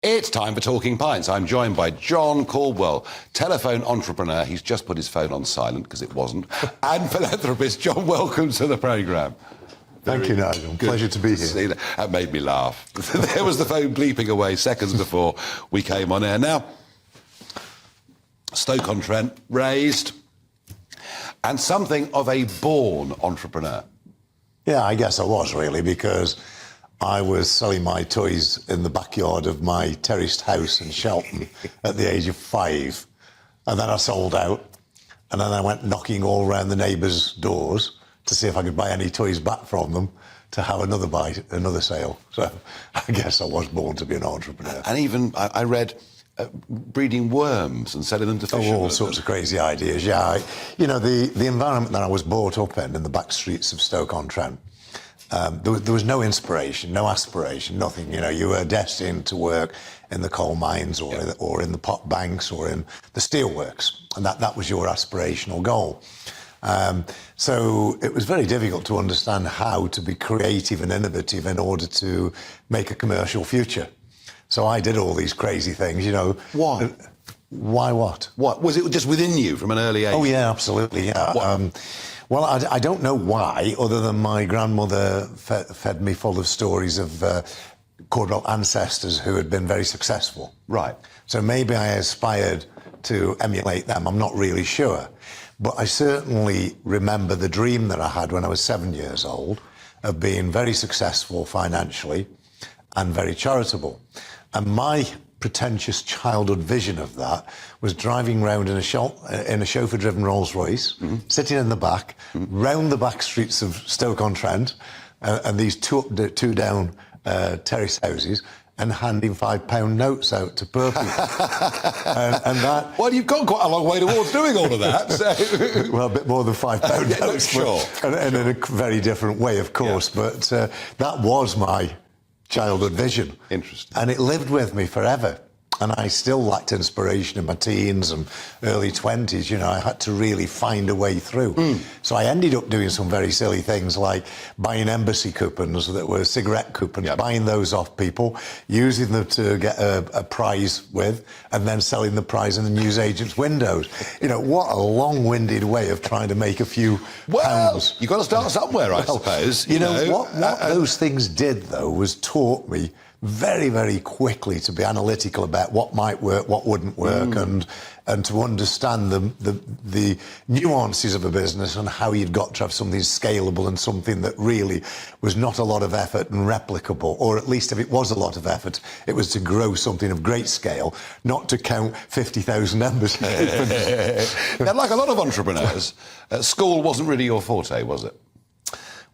It's time for Talking Pints. I'm joined by John Caudwell, telephone entrepreneur. He's just put his phone on silent because it wasn't. And philanthropist. John, welcome to the programme. Thank you, Nigel. Pleasure to be here. That made me laugh. There was the phone bleeping away seconds before we came on air. Now, Stoke-on-Trent, raised, and something of a born entrepreneur. Yeah, I guess I was really, because I was selling my toys in the backyard of my terraced house in Shelton at the age of 5. And then I sold out. And then I went knocking all around the neighbours' doors to see if I could buy any toys back from them to have another sale. So I guess I was born to be an entrepreneur. And even, I read, breeding worms and selling them to fishermen. All sorts of crazy ideas, yeah. You know, the environment that I was brought up in the back streets of Stoke-on-Trent, there was no inspiration, no aspiration, nothing. You know, you were destined to work in the coal mines or in the pot banks or in the steelworks, and that was your aspirational goal. So it was very difficult to understand how to be creative and innovative in order to make a commercial future. So I did all these crazy things, you know. Why? Why what? What? Was it just within you from an early age? Oh, yeah, absolutely, yeah. Well, I don't know why, other than my grandmother fed me full of stories of Caudwell ancestors who had been very successful. Right. So maybe I aspired to emulate them, I'm not really sure. But I certainly remember the dream that I had when I was 7 years old of being very successful financially and very charitable. And my pretentious childhood vision of that was driving round in a chauffeur-driven Rolls-Royce, sitting in the back, round the back streets of Stoke-on-Trent, and these two down terrace houses, and handing £5 notes out to poor people. and that... Well, you've got quite a long way towards doing all of that. So. Well, a bit more than £5 notes, sure. And in a very different way, of course. Yeah. But that was my childhood vision. Interesting. And it lived with me forever. And I still lacked inspiration in my teens and early 20s. You know, I had to really find a way through. So I ended up doing some very silly things like buying embassy coupons that were cigarette coupons, buying those off people, using them to get a prize with, and then selling the prize in the newsagent's windows. You know, what a long-winded way of trying to make a few pounds. You've got to start somewhere, I suppose. You know what those things did, though, was taught me very, very quickly to be analytical about what might work, what wouldn't work, and to understand the nuances of a business and how you'd got to have something scalable and something that really was not a lot of effort and replicable, or at least if it was a lot of effort, it was to grow something of great scale, not to count 50,000 embassies. Now, like a lot of entrepreneurs, school wasn't really your forte, was it?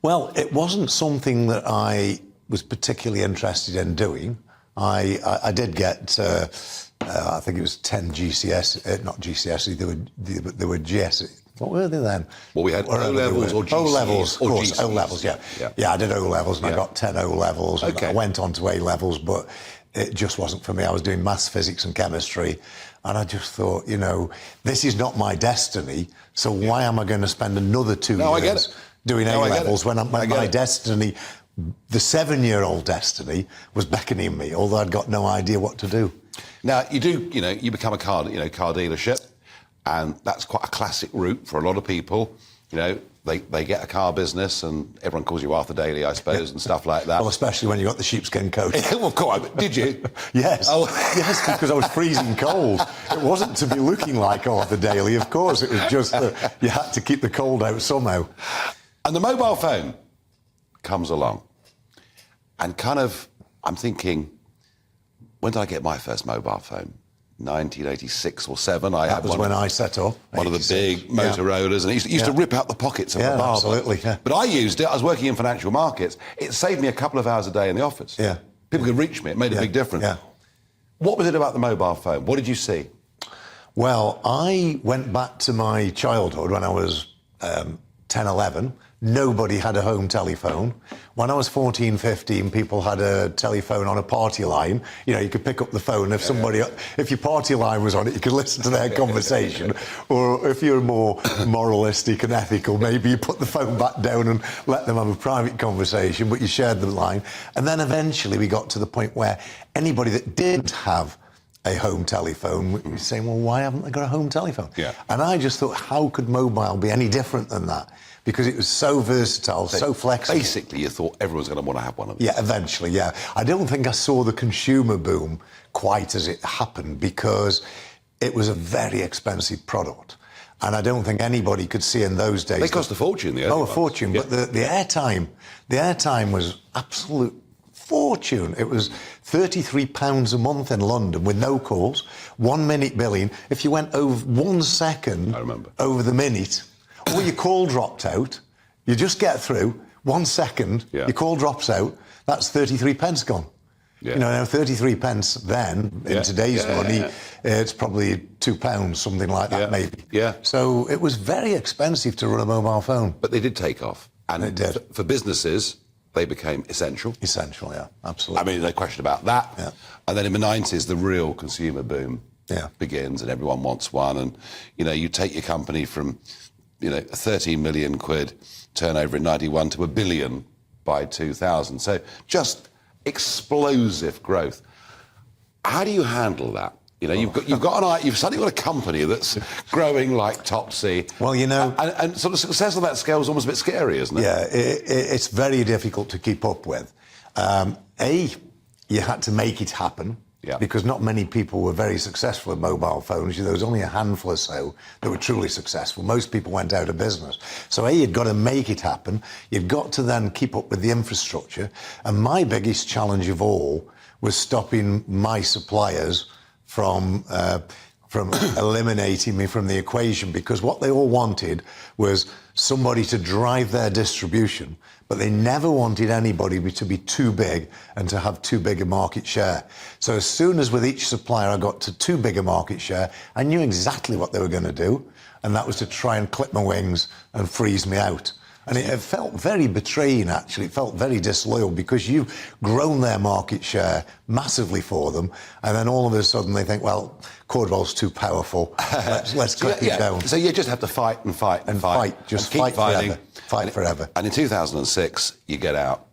Well, it wasn't something that I was particularly interested in doing. I did get, I think it was 10 GCS, not GCSE, they were GSE. What were they then? Well, we had O-levels or GCSE. O-levels, of course, GCSE. O-levels, yeah. Yeah, I did O-levels and I got 10 O-levels. Okay. I went on to A-levels, but it just wasn't for me. I was doing maths, physics and chemistry, and I just thought, you know, this is not my destiny, so why am I going to spend another 2 years doing A-levels when my destiny... The 7-year-old destiny was beckoning me, although I'd got no idea what to do. Now, you become a car dealership, and that's quite a classic route for a lot of people. You know, they get a car business, and everyone calls you Arthur Daly, I suppose, and stuff like that. Well, especially when you got the sheepskin coat. Well, quite. Did you? Yes. Oh. Yes, because I was freezing cold. It wasn't to be looking like Arthur Daly, of course. It was just that you had to keep the cold out somehow. And the mobile phone comes along. And kind of, I'm thinking, when did I get my first mobile phone? 1986 or 7. That was when I set up. One of the big Motorola's, and it used to rip out the pockets of the barber. Absolutely, yeah. But I used it, I was working in financial markets. It saved me a couple of hours a day in the office. Yeah. People could reach me, it made a big difference. Yeah. What was it about the mobile phone? What did you see? Well, I went back to my childhood when I was 10, 11, nobody had a home telephone. When I was 14, 15, people had a telephone on a party line. You know, you could pick up the phone if somebody, if your party line was on it, you could listen to their conversation. Or if you're more moralistic and ethical, maybe you put the phone back down and let them have a private conversation, but you shared the line. And then eventually we got to the point where anybody that didn't have a home telephone, we were saying, well, why haven't they got a home telephone? Yeah. And I just thought, how could mobile be any different than that? Because it was so versatile, so flexible. Basically, you thought everyone's going to want to have one of them. Yeah, eventually, yeah. I don't think I saw the consumer boom quite as it happened because it was a very expensive product. And I don't think anybody could see in those days... They cost a fortune, the early Oh, a ones. fortune. Yeah. But the airtime was absolute fortune. It was £33 a month in London with no calls, 1 minute billing. If you went over 1 second I remember. over the minute, or your call dropped out, you just get through, 1 second, your call drops out, that's 33 pence gone. Yeah. You know, now 33 pence then, in today's money, it's probably £2, something like that, maybe. Yeah. So it was very expensive to run a mobile phone. But they did take off. And it did. For businesses, they became essential. Essential, yeah, absolutely. I mean, no question about that. Yeah. And then in the 90s, the real consumer boom begins and everyone wants one. And, you know, you take your company from, you know, 13 million quid turnover in 91 to $1 billion by 2000. So just explosive growth. How do you handle that? You know, you've suddenly got a company that's growing like Topsy. Well, you know... And sort of success on that scale is almost a bit scary, isn't it? Yeah, it's very difficult to keep up with. You had to make it happen because not many people were very successful at mobile phones. There was only a handful or so that were truly successful. Most people went out of business. So you'd got to make it happen. You've got to then keep up with the infrastructure. And my biggest challenge of all was stopping my suppliers from eliminating me from the equation, because what they all wanted was somebody to drive their distribution, but they never wanted anybody to be too big and to have too big a market share. So as soon as with each supplier I got to too big a market share, I knew exactly what they were going to do, and that was to try and clip my wings and freeze me out. And it felt very betraying, actually. It felt very disloyal because you've grown their market share massively for them, and then all of a sudden they think, well, Caudwell's too powerful. Let's clip him down. So you just have to fight and fight and fight. Just and keep fight fighting. forever. Fight forever. And in 2006, you get out,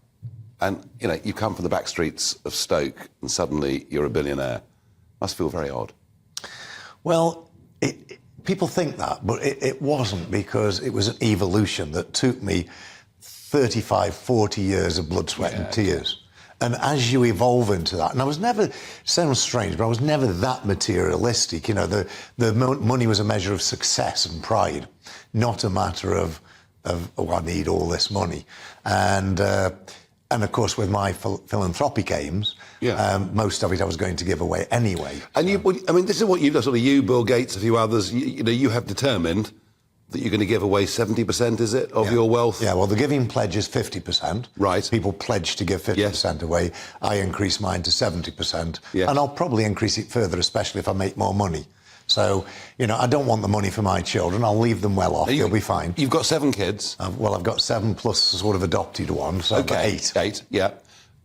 and you know you come from the back streets of Stoke, and suddenly you're a billionaire. Must feel very odd. Well, people think that, but it wasn't, because it was an evolution that took me 35, 40 years of blood, sweat and tears. And as you evolve into that, and I was never, sounds strange, but I was never that materialistic. You know, the money was a measure of success and pride, not a matter of oh, I need all this money. And of course, with my philanthropic aims, most of it I was going to give away anyway. And I mean, this is what you've done, sort of you, Bill Gates, a few others, you have determined that you're going to give away 70%, is it, of your wealth? Yeah, well, the giving pledge is 50%. Right. People pledge to give 50% away. I increase mine to 70%. Yes. And I'll probably increase it further, especially if I make more money. So, you know, I don't want the money for my children. I'll leave them well off. They'll be fine. You've got 7 kids. Well, I've got 7 plus a sort of adopted one, so I've got 8. 8, yeah.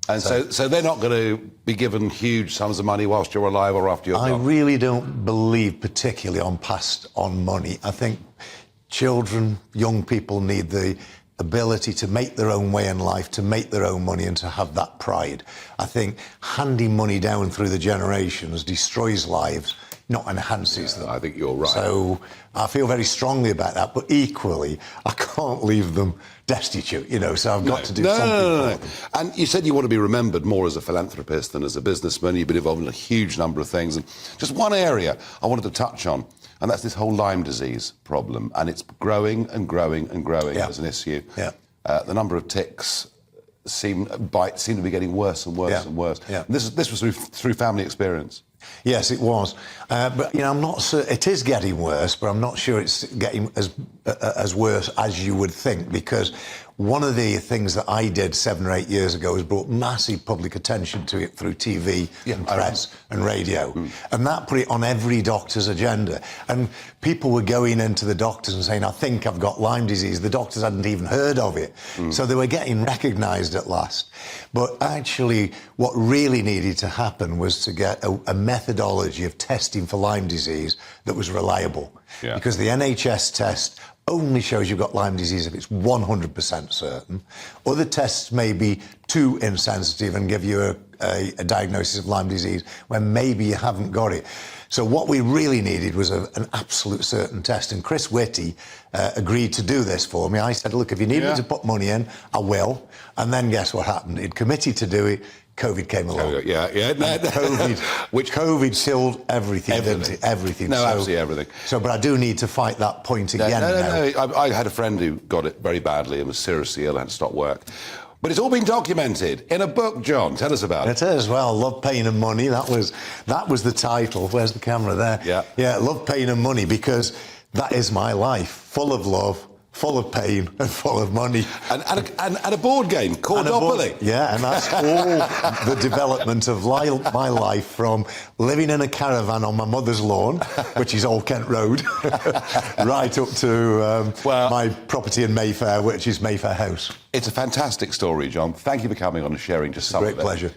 And so they're not going to be given huge sums of money whilst you're alive or after you're gone? I really don't believe particularly on money. I think children, young people need the ability to make their own way in life, to make their own money and to have that pride. I think handing money down through the generations destroys lives, not enhances them. I think you're right. So I feel very strongly about that, but equally, I can't leave them destitute, you know, so I've got to do something for them. And you said you want to be remembered more as a philanthropist than as a businessman. You've been involved in a huge number of things. And just one area I wanted to touch on, and that's this whole Lyme disease problem. And it's growing and growing and growing as an issue. Yeah. The number of ticks bites seem to be getting worse and worse and worse. Yeah. And this was through family experience. Yes, it was. But, I'm not sure. It is getting worse, but I'm not sure it's getting as worse as you would think, because one of the things that I did 7 or 8 years ago was brought massive public attention to it through TV and press and radio. And that put it on every doctor's agenda. And people were going into the doctors and saying, I think I've got Lyme disease. The doctors hadn't even heard of it. So they were getting recognised at last. But actually, what really needed to happen was to get a methodology of testing for Lyme disease that was reliable. Yeah. Because the NHS test only shows you've got Lyme disease if it's 100% certain. Other tests may be too insensitive and give you a diagnosis of Lyme disease when maybe you haven't got it. So what we really needed was an absolute certain test. And Chris Whitty agreed to do this for me. I said, look, if you need me to put money in, I will. And then guess what happened? He'd committed to do it. COVID came along. COVID killed everything, didn't it? Everything. No, absolutely everything. But I do need to fight that point again. No. I had a friend who got it very badly and was seriously ill and had to stop work. But it's all been documented in a book, John. Tell us about it. It is. Well, Love, Pain and Money. That was the title. Where's the camera there? Yeah, Love, Pain and Money, because that is my life. Full of love, full of pain and full of money. And a board game called Monopoly. And that's all the development of my life, from living in a caravan on my mother's lawn, which is Old Kent Road, right up to my property in Mayfair, which is Mayfair House. It's a fantastic story, John. Thank you for coming on and sharing just some of it. Great pleasure.